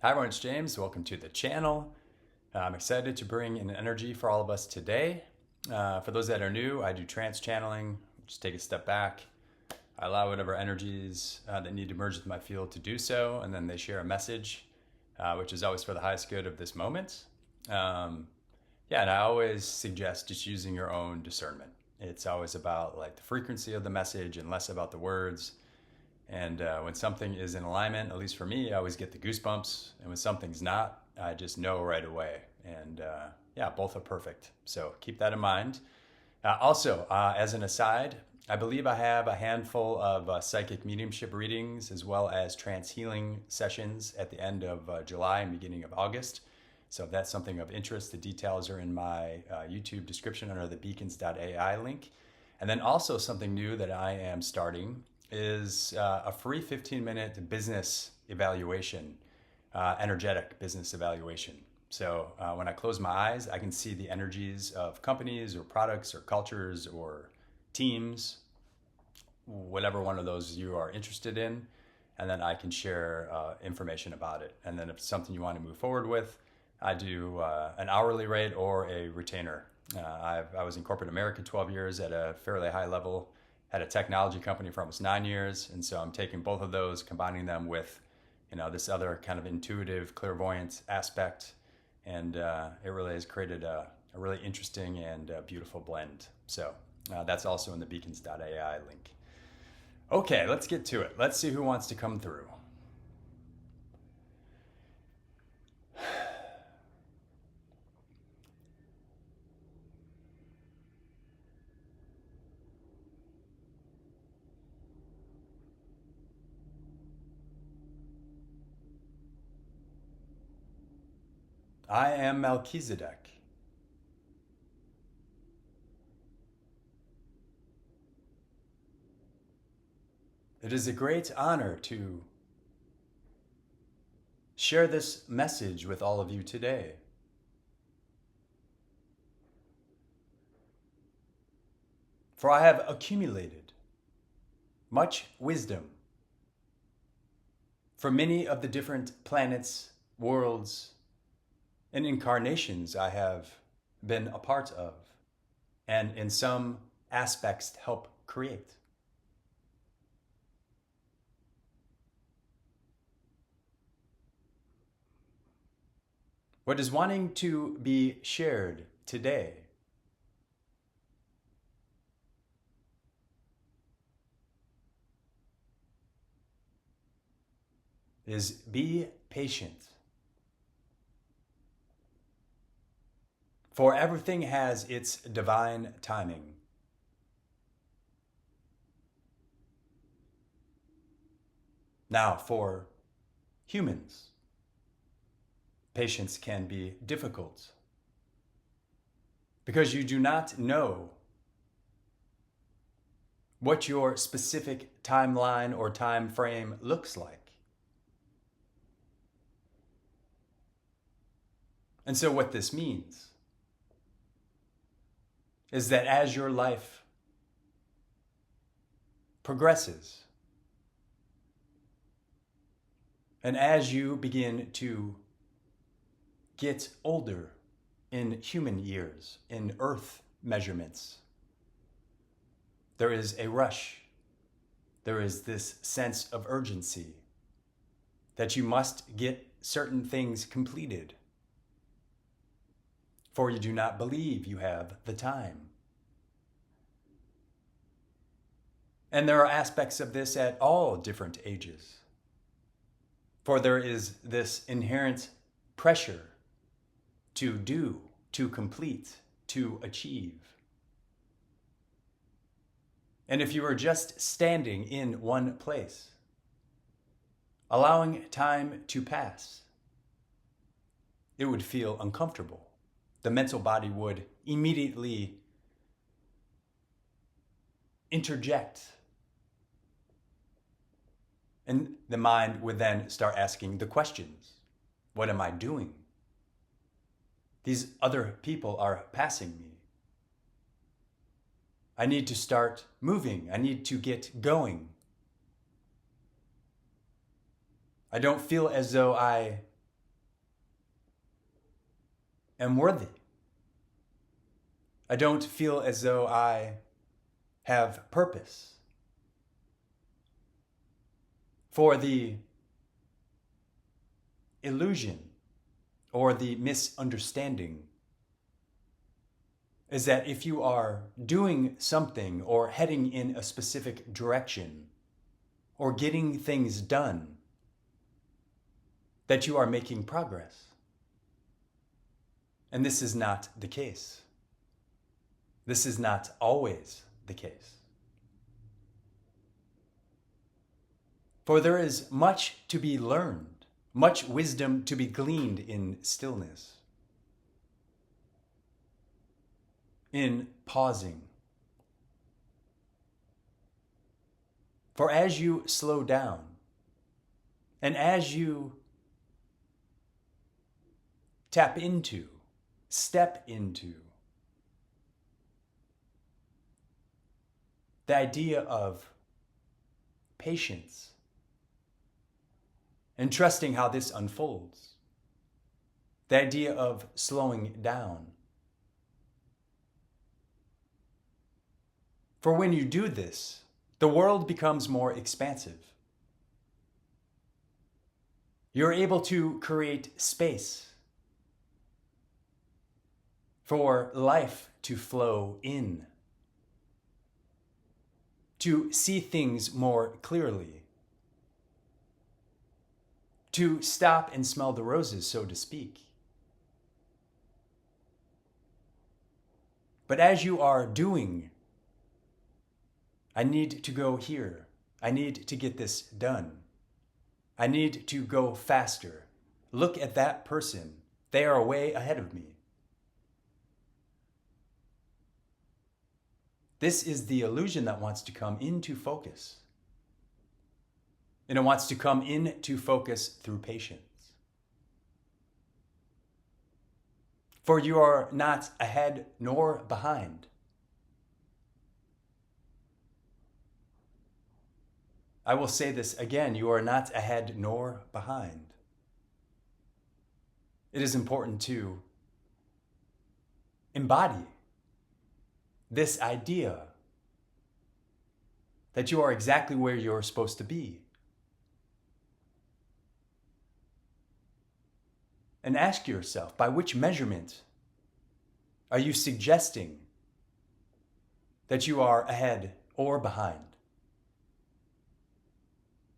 Hi everyone, it's James. Welcome to the channel. I'm excited to bring in energy for all of us today. For those that are new, I do trance channeling. Just take a step back. I allow whatever energies that need to merge with my field to do so, and then they share a message, which is always for the highest good of this moment. And I always suggest just using your own discernment. It's always about like the frequency of the message and less about the words. And when something is in alignment, at least for me, I always get the goosebumps. And when something's not, I just know right away. And both are perfect. So keep that in mind. As an aside, I believe I have a handful of psychic mediumship readings as well as trance healing sessions at the end of July and beginning of August. So if that's something of interest, the details are in my YouTube description under the beacons.ai link. And then also something new that I am starting is a free 15-minute business evaluation, energetic business evaluation. So when I close my eyes, I can see the energies of companies or products or cultures or teams, whatever one of those you are interested in, and then I can share information about it. And then if it's something you want to move forward with, I do an hourly rate or a retainer. I was in corporate America 12 years at a fairly high level, had a technology company for almost 9 years, and so I'm taking both of those, combining them with, this other kind of intuitive, clairvoyant aspect, and it really has created a really interesting and beautiful blend. So that's also in the beacons.ai link. Okay, let's get to it. Let's see who wants to come through. I am Melchizedek. It is a great honor to share this message with all of you today. For I have accumulated much wisdom from many of the different planets, worlds, and incarnations I have been a part of, and in some aspects help create. What is wanting to be shared today is be patient. For everything has its divine timing. Now, for humans, patience can be difficult because you do not know what your specific timeline or time frame looks like. And so what this means is that as your life progresses, and as you begin to get older in human years, in earth measurements, there is a rush. There is this sense of urgency that you must get certain things completed, for you do not believe you have the time. And there are aspects of this at all different ages, for there is this inherent pressure to do, to complete, to achieve. And if you are just standing in one place, allowing time to pass, it would feel uncomfortable. The mental body would immediately interject. And the mind would then start asking the questions. What am I doing? These other people are passing me. I need to start moving. I need to get going. I don't feel as though I am worthy. I don't feel as though I have purpose. For the illusion or the misunderstanding is that if you are doing something or heading in a specific direction or getting things done, that you are making progress. And this is not the case. This is not always the case. For there is much to be learned, much wisdom to be gleaned in stillness, in pausing. For as you slow down, and as you tap into, step into the idea of patience and trusting how this unfolds, the idea of slowing down. For when you do this, the world becomes more expansive. You're able to create space for life to flow in, to see things more clearly, to stop and smell the roses, so to speak. But as you are doing, I need to go here. I need to get this done. I need to go faster. Look at that person. They are way ahead of me. This is the illusion that wants to come into focus. And it wants to come into focus through patience. For you are not ahead nor behind. I will say this again, you are not ahead nor behind. It is important to embody this idea that you are exactly where you're supposed to be. And ask yourself, by which measurement are you suggesting that you are ahead or behind?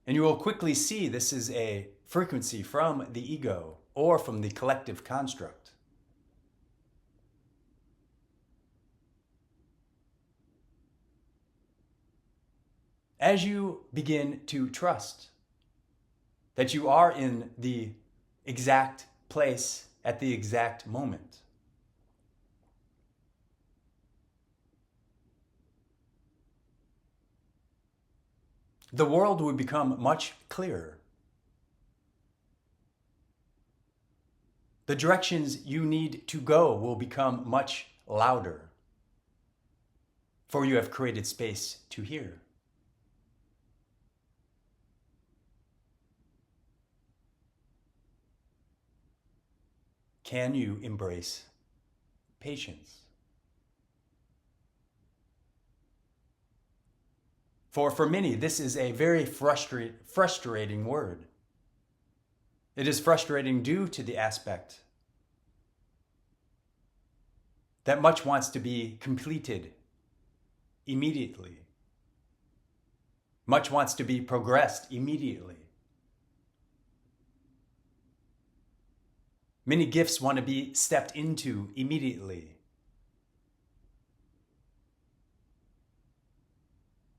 And you will quickly see this is a frequency from the ego or from the collective construct. As you begin to trust that you are in the exact place at the exact moment, the world will become much clearer. The directions you need to go will become much louder, for you have created space to hear. Can you embrace patience? For many, this is a very frustrating word. It is frustrating due to the aspect that much wants to be completed immediately. Much wants to be progressed immediately. Many gifts want to be stepped into immediately.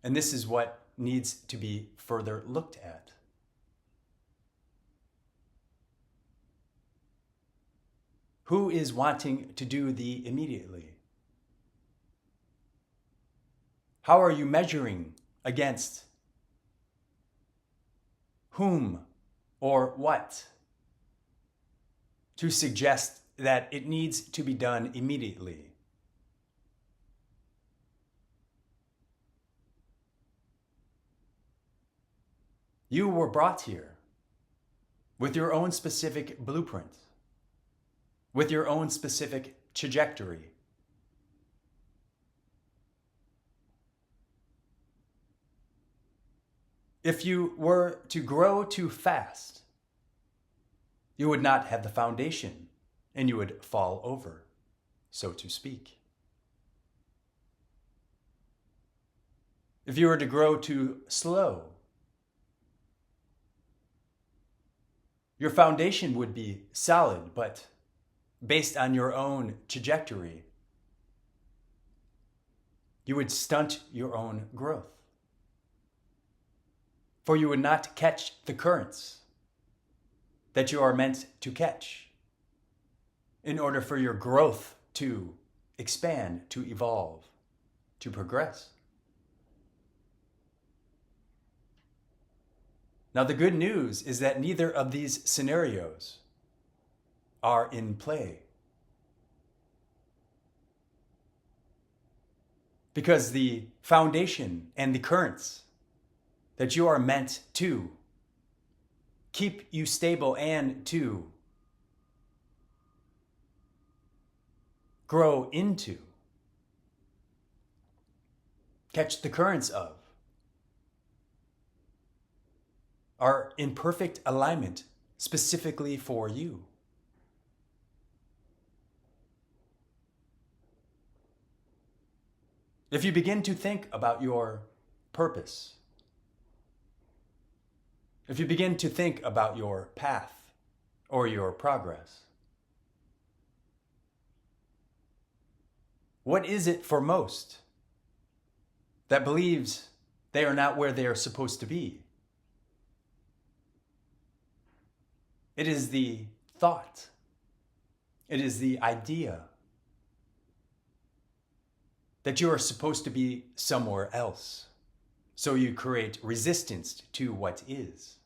And this is what needs to be further looked at. Who is wanting to do the immediately? How are you measuring against whom or what to suggest that it needs to be done immediately? You were brought here with your own specific blueprint. with your own specific trajectory. If you were to grow too fast, you would not have the foundation and you would fall over, so to speak. If you were to grow too slow, your foundation would be solid, but based on your own trajectory, you would stunt your own growth. For you would not catch the currents that you are meant to catch in order for your growth to expand, to evolve, to progress. Now, the good news is that neither of these scenarios are in play. Because the foundation and the currents that you are meant to keep you stable and to grow into, catch the currents of, are in perfect alignment specifically for you. If you begin to think about your purpose, if you begin to think about your path or your progress, what is it for most that believes they are not where they are supposed to be? It is the thought. It is the idea that you are supposed to be somewhere else. So you create resistance to what is.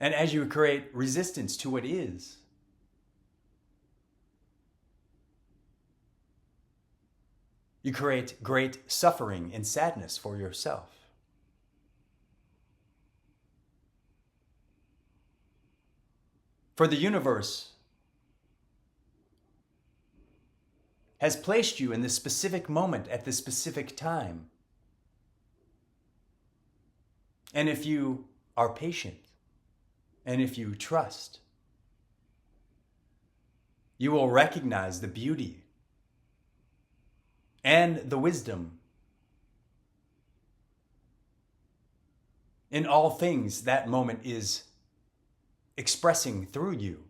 And as you create resistance to what is, you create great suffering and sadness for yourself. For the universe has placed you in this specific moment at this specific time. And if you are patient, and if you trust, you will recognize the beauty and the wisdom in all things that moment is expressing through you.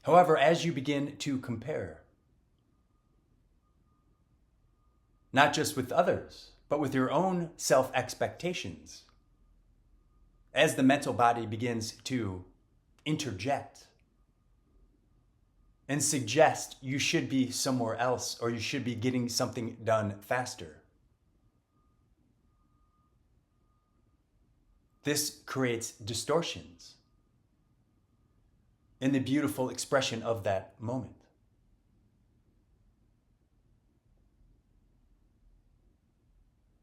However, as you begin to compare, not just with others, but with your own self-expectations, as the mental body begins to interject and suggest you should be somewhere else or you should be getting something done faster, this creates distortions in the beautiful expression of that moment.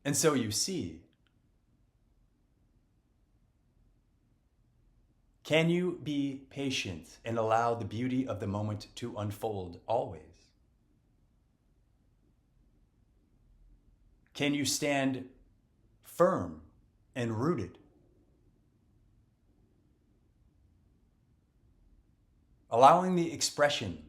And so you see, can you be patient and allow the beauty of the moment to unfold always? Can you stand firm and rooted? Allowing the expression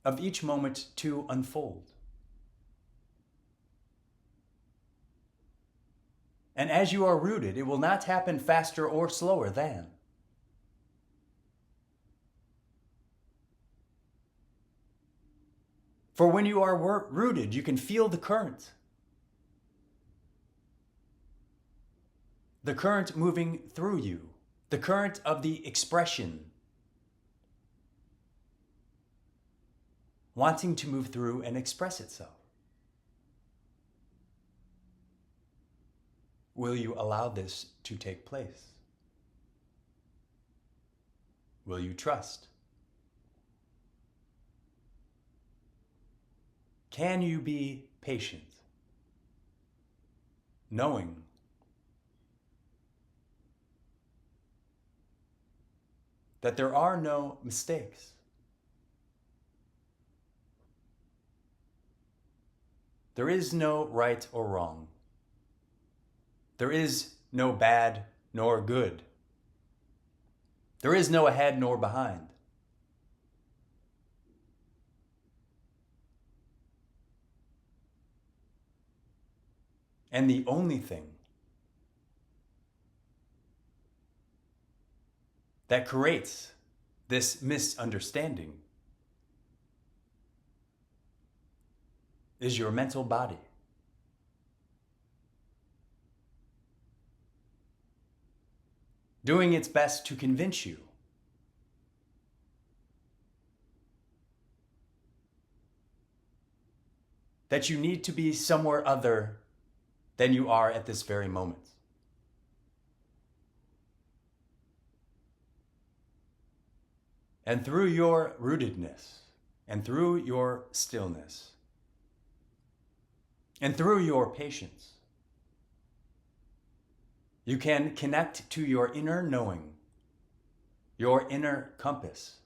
of each moment to unfold. And as you are rooted, it will not happen faster or slower than. For when you are rooted, you can feel the current. The current moving through you, the current of the expression, wanting to move through and express itself. Will you allow this to take place? Will you trust? Can you be patient, knowing that there are no mistakes? There is no right or wrong. There is no bad nor good. There is no ahead nor behind. And the only thing that creates this misunderstanding is your mental body. Doing its best to convince you that you need to be somewhere other than you are at this very moment. And through your rootedness, and through your stillness, and through your patience, you can connect to your inner knowing, your inner compass.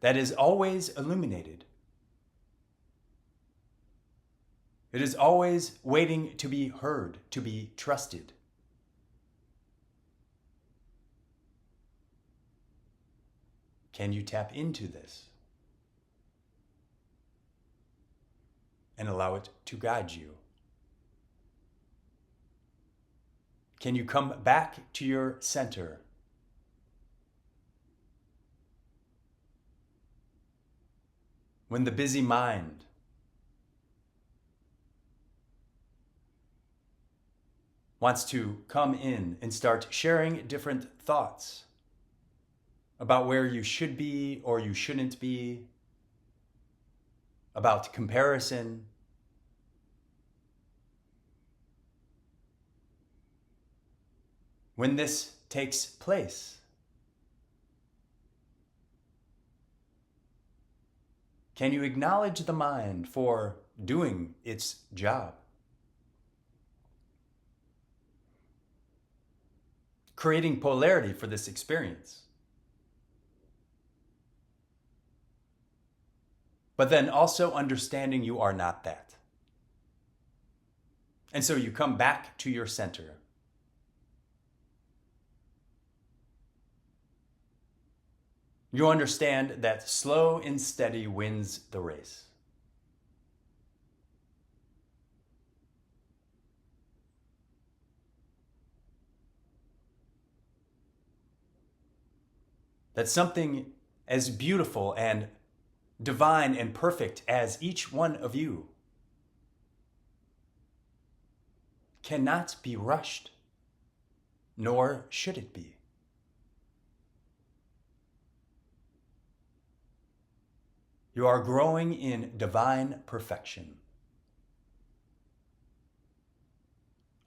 That is always illuminated. It is always waiting to be heard, to be trusted. Can you tap into this and allow it to guide you? Can you come back to your center? When the busy mind wants to come in and start sharing different thoughts about where you should be or you shouldn't be, about comparison, when this takes place, can you acknowledge the mind for doing its job? Creating polarity for this experience. But then also understanding you are not that. And so you come back to your center. You understand that slow and steady wins the race. That something as beautiful and divine and perfect as each one of you cannot be rushed, nor should it be. You are growing in divine perfection.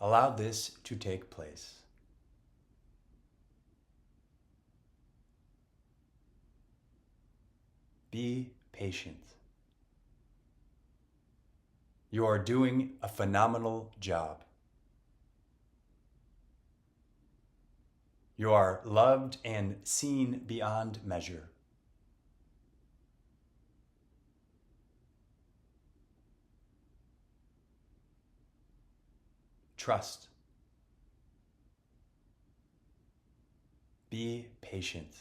Allow this to take place. Be patient. You are doing a phenomenal job. You are loved and seen beyond measure. Trust. Be patient.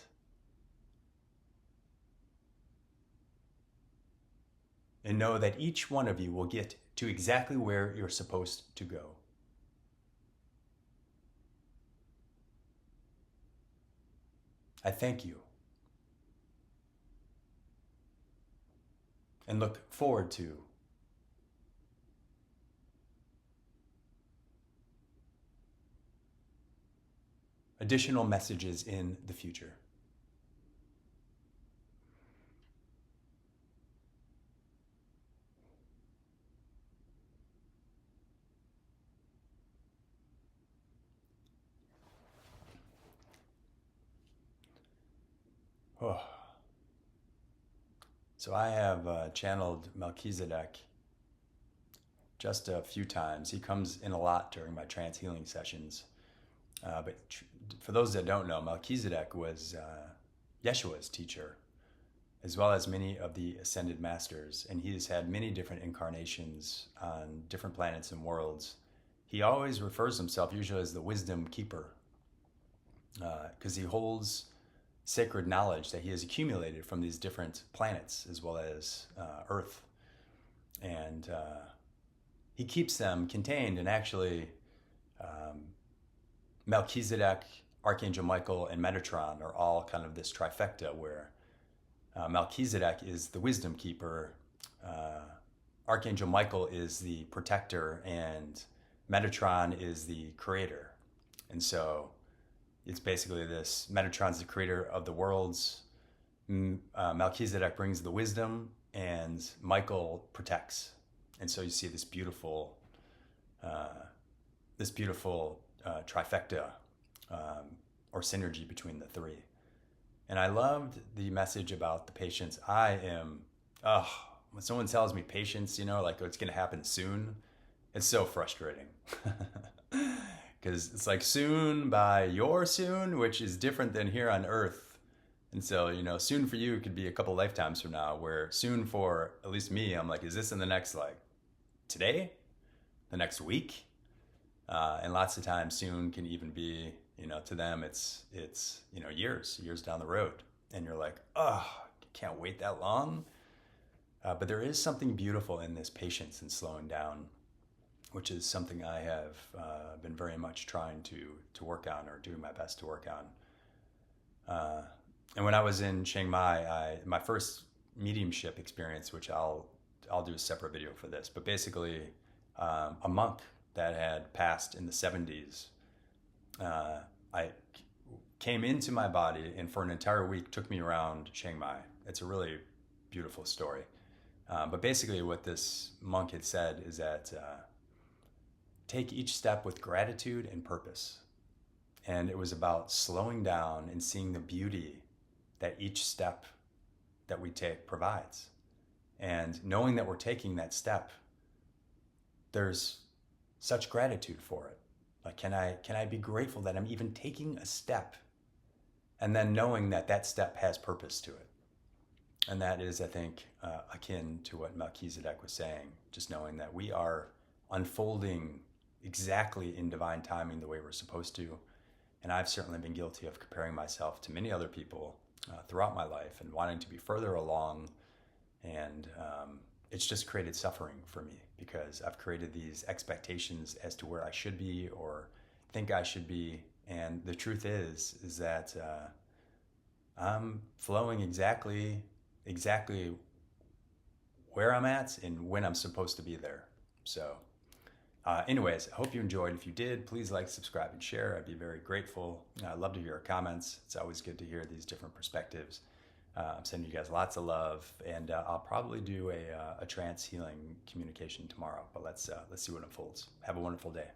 And know that each one of you will get to exactly where you're supposed to go. I thank you and look forward to additional messages in the future. Oh. So I have channeled Melchizedek just a few times. He comes in a lot during my trance healing sessions. For those that don't know, Melchizedek was Yeshua's teacher, as well as many of the ascended masters, and he's had many different incarnations on different planets and worlds. He always refers himself usually as the wisdom keeper, because he holds sacred knowledge that he has accumulated from these different planets as well as Earth. And he keeps them contained, and actually Melchizedek, Archangel Michael, and Metatron are all kind of this trifecta where Melchizedek is the wisdom keeper, Archangel Michael is the protector, and Metatron is the creator. And so it's basically this: Metatron's the creator of the worlds, Melchizedek brings the wisdom, and Michael protects. And so you see this beautiful trifecta or synergy between the three. And I loved the message about the patience. When someone tells me patience, like, oh, it's going to happen soon, it's so frustrating. Because it's like soon by your soon, which is different than here on Earth. And so, soon for you could be a couple lifetimes from now, where soon for at least me, I'm like, is this in the next, like, today? The next week? And lots of times soon can even be, to them, it's years down the road. And you're like, can't wait that long. But there is something beautiful in this patience and slowing down, which is something I have been very much trying to work on, or doing my best to work on. And when I was in Chiang Mai, my first mediumship experience, which I'll do a separate video for this, but basically a monk that had passed in the 70s, I came into my body, and for an entire week took me around Chiang Mai. It's a really beautiful story. But basically what this monk had said is that take each step with gratitude and purpose. And it was about slowing down and seeing the beauty that each step that we take provides. And knowing that we're taking that step, there's such gratitude for it. Like, can I be grateful that I'm even taking a step? And then knowing that that step has purpose to it. And that is, I think, akin to what Melchizedek was saying, just knowing that we are unfolding exactly in divine timing the way we're supposed to. And I've certainly been guilty of comparing myself to many other people throughout my life and wanting to be further along. And it's just created suffering for me, because I've created these expectations as to where I should be or think I should be. And the truth is that I'm flowing exactly where I'm at and when I'm supposed to be there. So anyways, I hope you enjoyed. If you did, please like, subscribe, and share. I'd be very grateful. I'd love to hear your comments. It's always good to hear these different perspectives. I'm sending you guys lots of love, and I'll probably do a trance healing communication tomorrow, but let's see what unfolds. Have a wonderful day.